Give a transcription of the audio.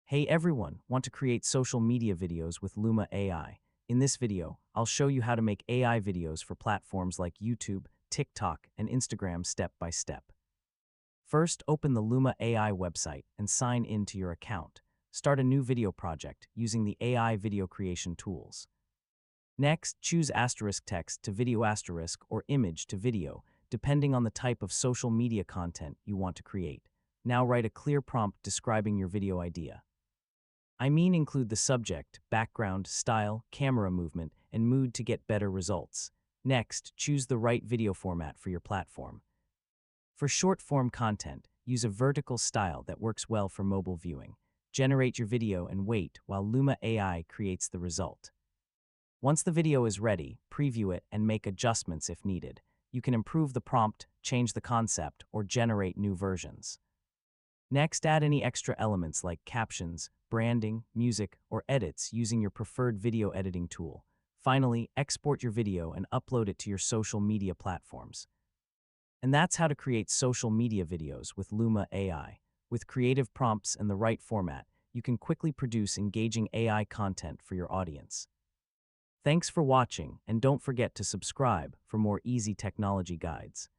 Hey everyone, want to create social media videos with Luma AI? In this video, I'll show you how to make AI videos for platforms like YouTube, TikTok, and Instagram step by step. First, open the Luma AI website and sign in to your account. Start a new video project using the AI video creation tools. Next, choose asterisk text to video asterisk or image to video, depending on the type of social media content you want to create. Now write a clear prompt describing your video idea. Include the subject, background, style, camera movement, and mood to get better results. Next, choose the right video format for your platform. For short-form content, use a vertical style that works well for mobile viewing. Generate your video and wait while Luma AI creates the result. Once the video is ready, preview it and make adjustments if needed. You can improve the prompt, change the concept, or generate new versions. Next, add any extra elements like captions, branding, music, or edits using your preferred video editing tool. Finally, export your video and upload it to your social media platforms. And that's how to create social media videos with Luma AI. With creative prompts and the right format, you can quickly produce engaging AI content for your audience. Thanks for watching, and don't forget to subscribe for more easy technology guides.